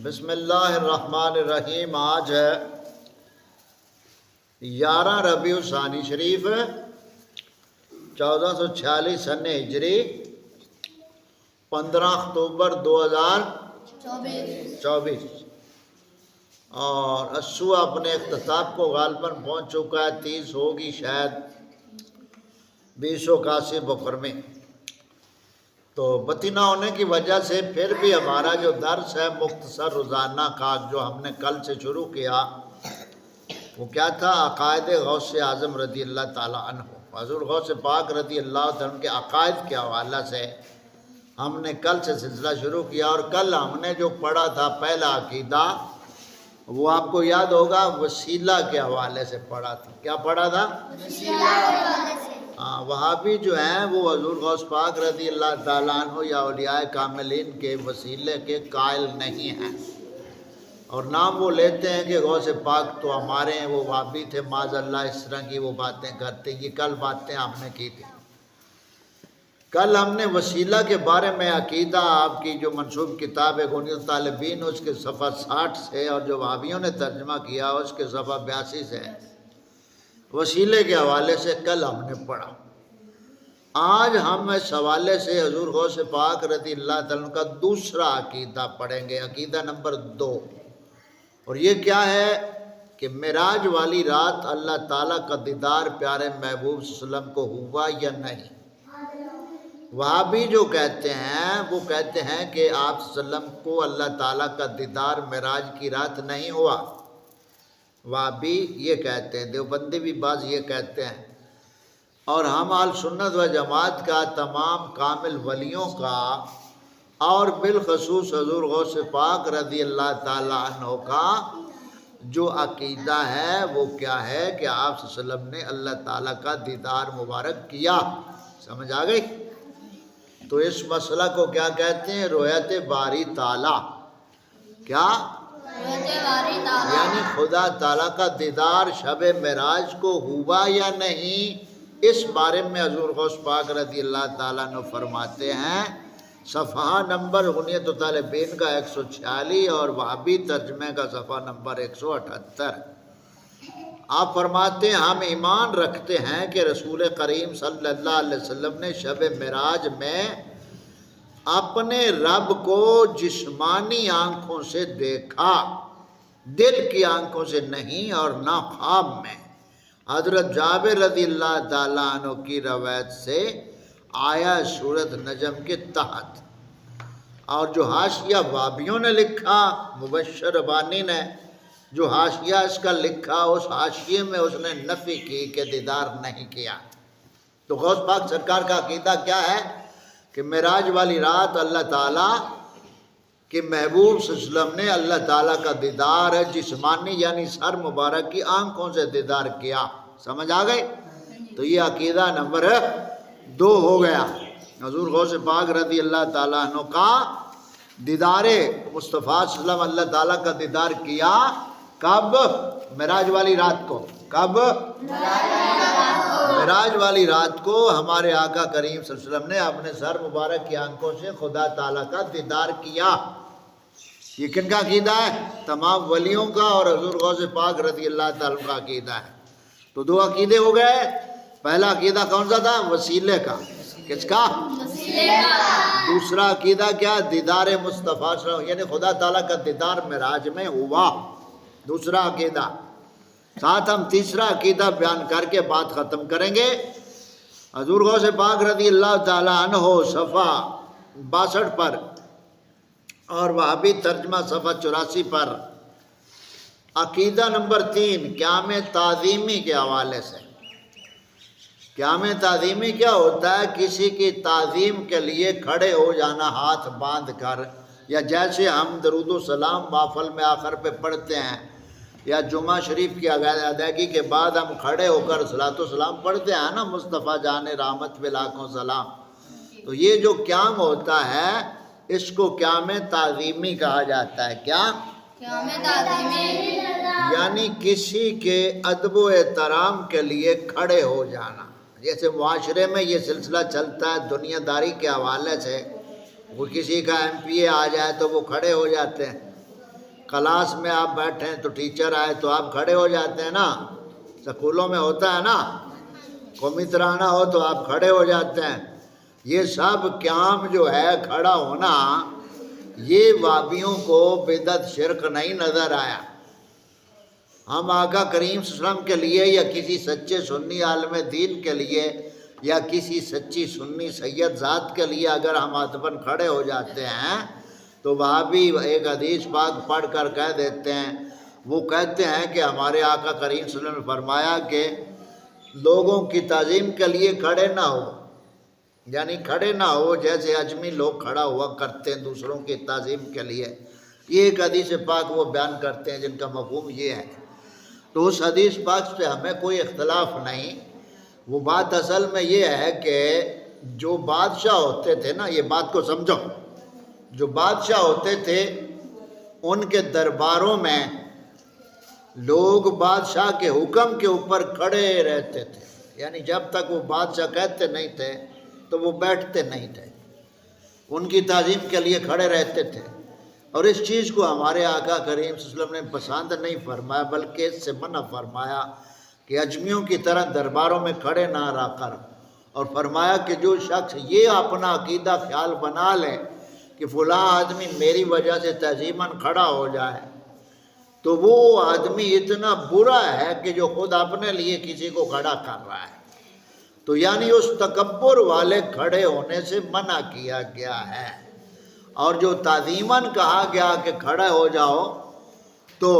بسم اللہ الرحمن الرحیم۔ آج ہے 11 ربیع الثانی شریف 1446 سن ہجری 15 اکتوبر 2024 اور اسو اپنے اختتام کو غالباً پہنچ چکا ہے۔ 30 ہوگی شاید 2081 بکر میں۔ تو بتی نہ ہونے کی وجہ سے پھر بھی ہمارا جو درس ہے مختصر روزانہ کا جو ہم نے کل سے شروع کیا وہ کیا تھا؟ عقائد غوث اعظم رضی اللہ تعالیٰ عنہ، حضور غوث پاک رضی اللہ تعالیٰ عنہ کے عقائد کے حوالہ سے ہم نے کل سے سلسلہ شروع کیا۔ اور کل ہم نے جو پڑھا تھا پہلا عقیدہ وہ آپ کو یاد ہوگا وسیلہ کے حوالے سے پڑھا تھا۔ کیا پڑھا تھا؟ وسیلہ کے حوالے سے۔ وہابی جو ہیں وہ حضور غوث پاک رضی اللہ تعالیٰ عنہ یا اولیاء کاملین کے وسیلے کے قائل نہیں ہیں، اور نام وہ لیتے ہیں کہ غوث پاک تو ہمارے ہیں، وہ وہابی تھے معاذ اللہ، اس طرح کی وہ باتیں کرتے ہیں۔ یہ کل باتیں ہم نے کی تھی۔ کل ہم نے وسیلہ کے بارے میں عقیدہ آپ کی جو منسوب کتاب ہے غنیۃ الطالبین اس کے صفحہ 60 سے، اور جو وہابیوں نے ترجمہ کیا اس کے صفحہ 82 سے وسیلے کے حوالے سے کل ہم نے پڑھا۔ آج ہم اس حوالے سے حضور غوث پاک رضی اللہ تعالیٰ عنہ کا دوسرا عقیدہ پڑھیں گے، عقیدہ نمبر 2۔ اور یہ کیا ہے کہ معراج والی رات اللہ تعالیٰ کا دیدار پیارے محبوب صلی اللہ علیہ وسلم کو ہوا یا نہیں؟ وہابی جو کہتے ہیں وہ کہتے ہیں کہ آپ صلی اللہ علیہ وسلم کو اللہ تعالیٰ کا دیدار معراج کی رات نہیں ہوا۔ وہابی یہ کہتے ہیں، دیوبندی بھی بعض یہ کہتے ہیں، اور ہم اہل سنت و جماعت کا تمام کامل ولیوں کا اور بالخصوص حضور غوث پاک رضی اللہ تعالیٰ عنہ کا جو عقیدہ ہے وہ کیا ہے کہ آپ صلی اللہ علیہ وسلم نے اللہ تعالیٰ کا دیدار مبارک کیا۔ سمجھ آ گئی؟ تو اس مسئلہ کو کیا کہتے ہیں؟ رؤیت باری تعالیٰ۔ کیا؟ یعنی خدا تعالیٰ کا دیدار شب معراج کو ہوا یا نہیں، اس بارے میں حضور غوث پاک رضی اللہ تعالیٰ عنہ فرماتے ہیں، صفحہ نمبر غنیۃ الطالبین کا 146 اور وہابی ترجمے کا صفحہ نمبر 178۔ آپ فرماتے ہیں ہم ایمان رکھتے ہیں کہ رسول کریم صلی اللہ علیہ وسلم نے شب معراج میں اپنے رب کو جسمانی آنکھوں سے دیکھا، دل کی آنکھوں سے نہیں اور نہ خواب میں۔ حضرت جابر رضی اللہ تعالیٰ عنہ کی روایت سے آیا سورۃ نجم کے تحت۔ اور جو حاشیہ وہابیوں نے لکھا، مبشر بانی نے جو حاشیہ اس کا لکھا، اس حاشیے میں اس نے نفی کی کہ دیدار نہیں کیا۔ تو غوث پاک سرکار کا عقیدہ کیا ہے کہ معراج والی رات اللہ تعالیٰ کہ محبوب صلی اللہ علیہ وسلم نے اللہ تعالیٰ کا دیدار جسمانی یعنی سر مبارک کی آنکھوں سے دیدار کیا۔ سمجھ آ گئی؟ تو یہ عقیدہ نمبر 2 ہو گیا۔ حضور غوث پاک رضی اللہ تعالیٰ عنہ کا دیدار مصطفیٰ صلی اللہ علیہ وسلم اللہ تعالیٰ کا دیدار کیا کب؟ معراج والی رات کو۔ کب؟ معراج والی رات کو ہمارے آقا کریم صلی اللہ علیہ وسلم نے اپنے سر مبارک کی آنکھوں سے خدا تعالیٰ کا دیدار کیا۔ یہ کن کا عقیدہ ہے؟ تمام ولیوں کا اور حضور غوث پاک رضی اللہ تعالیٰ کا عقیدہ ہے۔ تو 2 عقیدے ہو گئے۔ پہلا عقیدہ کون سا تھا؟ وسیلے کا۔ کس کا؟ وسیلے کا۔ دوسرا عقیدہ کیا؟ دیدار مصطفیٰ صلی اللہ علیہ وسلم یعنی خدا تعالیٰ کا دیدار معراج میں ہوا، دوسرا عقیدہ۔ ساتھ ہم تیسرا عقیدہ بیان کر کے بات ختم کریں گے۔ حضور غوث پاک رضی اللہ تعالیٰ عنہ صفحہ 62 پر اور وہابی ترجمہ صفحہ 84 پر عقیدہ نمبر 3 قیام تعظیمی کے حوالے سے۔ قیام تعظیمی کیا ہوتا ہے؟ کسی کی تعظیم کے لیے کھڑے ہو جانا ہاتھ باندھ کر، یا جیسے ہم درود و سلام محفل میں آخر پہ پڑھتے ہیں، یا جمعہ شریف کی ادائیگی کے بعد ہم کھڑے ہو کر صلاۃ و سلام پڑھتے ہیں نا، مصطفیٰ جان رحمت پہ لاکھوں سلام۔ تو یہ جو قیام ہوتا ہے اس کو قیام تعظیمی کہا جاتا ہے۔ کیا؟ قیام تعظیمی یعنی کسی کے ادب و احترام کے لیے کھڑے ہو جانا۔ جیسے معاشرے میں یہ سلسلہ چلتا ہے دنیا داری کے حوالے سے، وہ کسی کا MP آ جائے تو وہ کھڑے ہو جاتے ہیں، کلاس میں آپ بیٹھے ہیں تو ٹیچر آئے تو آپ کھڑے ہو جاتے ہیں نا، سکولوں میں ہوتا ہے نا، قومی ترانہ ہو تو آپ کھڑے ہو جاتے ہیں۔ یہ سب قیام جو ہے کھڑا ہونا، یہ وابیوں کو بدعت شرک نہیں نظر آیا۔ ہم آقا کریم صلی اللہ علیہ وسلم کے لیے یا کسی سچے سنی عالم دین کے لیے یا کسی سچی سنی سید ذات کے لیے اگر ہم ادباً کھڑے ہو جاتے ہیں تو وہاں بھی ایک حدیث پاک پڑھ کر کہہ دیتے ہیں، وہ کہتے ہیں کہ ہمارے آقا کریم صلی اللہ علیہ وسلم نے فرمایا کہ لوگوں کی تعظیم کے لیے کھڑے نہ ہو، یعنی کھڑے نہ ہو جیسے اجمی لوگ کھڑا ہوا کرتے ہیں دوسروں کی تعظیم کے لیے۔ یہ ایک حدیث پاک وہ بیان کرتے ہیں جن کا مفہوم یہ ہے۔ تو اس حدیث پاک سے ہمیں کوئی اختلاف نہیں۔ وہ بات اصل میں یہ ہے کہ جو بادشاہ ہوتے تھے نا، یہ بات کو سمجھو، جو بادشاہ ہوتے تھے ان کے درباروں میں لوگ بادشاہ کے حکم کے اوپر کھڑے رہتے تھے، یعنی جب تک وہ بادشاہ کہتے نہیں تھے تو وہ بیٹھتے نہیں تھے، ان کی تعظیم کے لیے کھڑے رہتے تھے۔ اور اس چیز کو ہمارے آقا کریم صلی اللہ علیہ وسلم نے پسند نہیں فرمایا بلکہ اس سے منع فرمایا کہ اجمیوں کی طرح درباروں میں کھڑے نہ رہا کر، اور فرمایا کہ جو شخص یہ اپنا عقیدہ خیال بنا لے کہ فلاں آدمی میری وجہ سے تعظیماً کھڑا ہو جائے تو وہ آدمی اتنا برا ہے کہ جو خود اپنے لیے کسی کو کھڑا کر رہا ہے۔ تو یعنی اس تکبر والے کھڑے ہونے سے منع کیا گیا ہے۔ اور جو تعظیماً کہا گیا کہ کھڑے ہو جاؤ، تو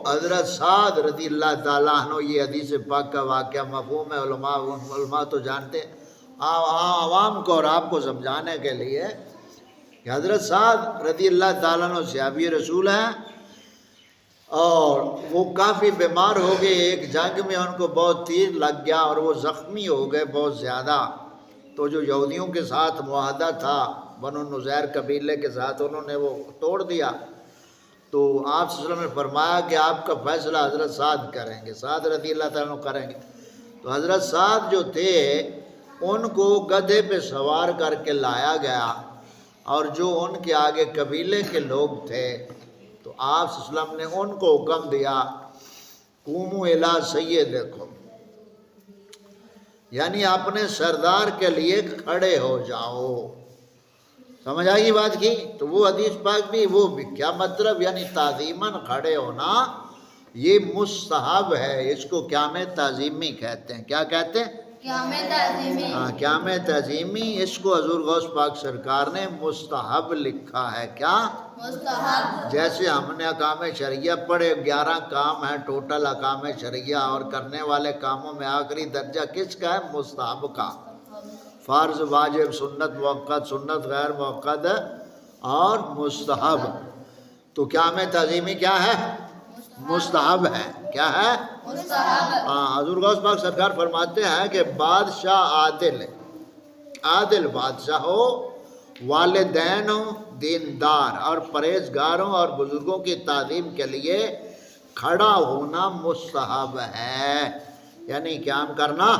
حضرت سعد رضی اللہ تعالیٰ عنہ، یہ حدیث پاک کا واقعہ مفہوم ہے، علماء تو جانتے ہیں، عوام کو اور آپ کو سمجھانے کے لیے کہ حضرت سعد رضی اللہ تعالیٰ عنہ صحابی رسول ہیں، اور وہ کافی بیمار ہو گئے، ایک جنگ میں ان کو بہت تیر لگ گیا اور وہ زخمی ہو گئے بہت زیادہ۔ تو جو یہودیوں کے ساتھ معاہدہ تھا بنو نذیر قبیلے کے ساتھ، انہوں نے وہ توڑ دیا۔ تو آپ صلی اللہ علیہ وسلم نے فرمایا کہ آپ کا فیصلہ حضرت سعد کریں گے، سعد رضی اللہ تعالیٰ عنہ کریں گے۔ تو حضرت سعد جو تھے ان کو گدھے پہ سوار کر کے لایا گیا، اور جو ان کے آگے قبیلے کے لوگ تھے تو آپ صلی اللہ علیہ وسلم نے ان کو حکم دیا قوموا الی سیدکم، یعنی اپنے سردار کے لیے کھڑے ہو جاؤ۔ سمجھ آئی بات کی؟ تو وہ حدیث پاک بھی، وہ بھی کیا مطلب، یعنی تعظیماً کھڑے ہونا یہ مستحب ہے، اس کو قیام تعظیمی کہتے ہیں۔ کیا کہتے ہیں؟ قیام تعظیمی۔ ہاں، قیام تعظیمی، اس کو حضور غوث پاک سرکار نے مستحب لکھا ہے۔ کیا؟ مستحب۔ جیسے ہم نے احکام شرعیہ پڑھے، 11 کام ہیں ٹوٹل احکام شرعیہ، اور کرنے والے کاموں میں آخری درجہ کس کا ہے؟ مستحب کا۔ فرض، واجب، سنت موقت، سنت غیر موقت اور مستحب۔ تو قیام تعظیمی کیا ہے؟ مستحب ہے۔ کیا ہے؟ مستحب۔ حضور غوث پاک سرکار فرماتے ہیں کہ بادشاہ عادل بادشاہ ہو، والدین ہو دیندار، اور پرہیزگار ہوں، اور بزرگوں کی تعظیم کے لیے کھڑا ہونا مستحب ہے، یعنی قیام کرنا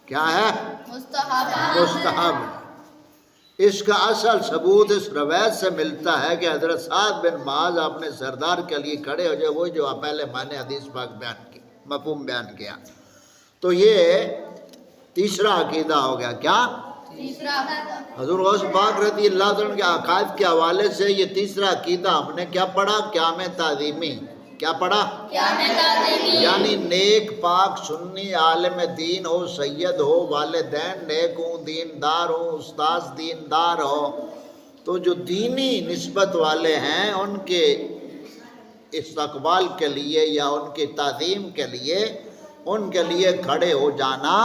کیا ہے؟ مستحب۔ اس کا اصل ثبوت اس روایت سے ملتا ہے کہ حضرت سعد بن معاذ اپنے سردار کے لیے کھڑے ہو جائے، وہ جو پہلے میں نے حدیث پاک بیان کی، مفہوم بیان کیا۔ تو یہ تیسرا عقیدہ ہو گیا۔ کیا؟ تیسرا۔ حضور غوث پاک رضی اللہ عنہ کے عقائد کے حوالے سے یہ تیسرا عقیدہ ہم نے کیا پڑھا؟ قیام تعظیمی۔ کیا پڑھا؟ قیام تعظیمی۔ یعنی نیک پاک سنی عالم دین ہو، سید ہو، والدین نیک ہوں، دیندار ہوں، استاذ دیندار ہو، تو جو دینی نسبت والے ہیں ان کے استقبال کے لیے یا ان کی تعظیم کے لیے ان کے لیے کھڑے ہو جانا،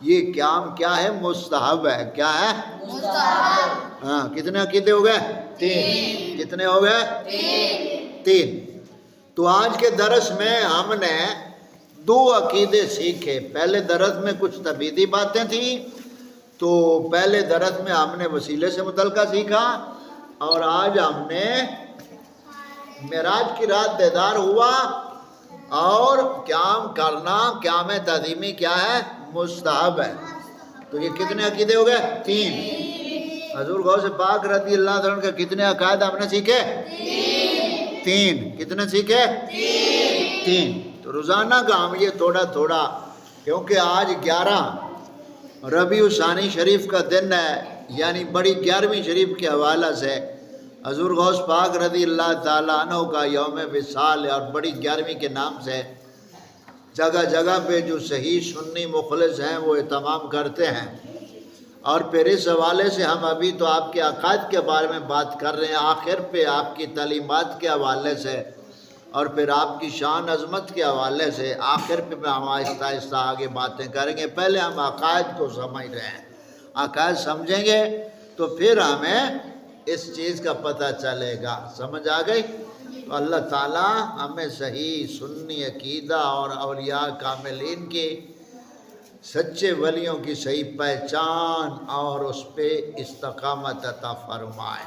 یہ قیام کیا ہے؟ مستحب ہے۔ کیا ہے؟ مستحب۔ ہاں، کتنے عقیدے ہو گئے؟ 3۔ کتنے ہو گئے؟ 3۔ تو آج کے درس میں ہم نے 2 عقیدے سیکھے۔ پہلے درس میں کچھ تبعیدی باتیں تھیں، تو پہلے درس میں ہم نے وسیلے سے متعلقہ سیکھا، اور آج ہم نے معراج کی رات دیدار ہوا، اور قیام کرنا، قیام تعظیمی کیا ہے؟ مستحب ہے۔ تو یہ کتنے عقیدے ہو گئے؟ 3۔ حضور غوث پاک رضی اللہ عنہ کے کتنے عقائد ہم نے سیکھے؟ 3۔ 3 کتنے سیکھے؟ 3 تو روزانہ کا ہم یہ تھوڑا تھوڑا، کیونکہ آج 11 ربیع الثانی شریف کا دن ہے، یعنی بڑی 11ویں شریف کے حوالہ سے حضور غوث پاک رضی اللہ تعالیٰ عنہ کا یوم وصال ہے، اور بڑی 11ویں کے نام سے جگہ جگہ پہ جو صحیح سنی مخلص ہیں وہ اہتمام کرتے ہیں۔ اور پھر اس حوالے سے ہم ابھی تو آپ کے عقائد کے بارے میں بات کر رہے ہیں، آخر پہ آپ کی تعلیمات کے حوالے سے اور پھر آپ کی شان عظمت کے حوالے سے آخر پہ ہم آہستہ آہستہ آگے باتیں کریں گے۔ پہلے ہم عقائد کو سمجھ رہے ہیں، عقائد سمجھیں گے تو پھر ہمیں اس چیز کا پتہ چلے گا۔ سمجھ آ گئی؟ تو اللہ تعالیٰ ہمیں صحیح سنی عقیدہ اور اولیاء کاملین کی، سچے ولیوں کی صحیح پہچان اور اس پہ استقامت عطا فرمائے۔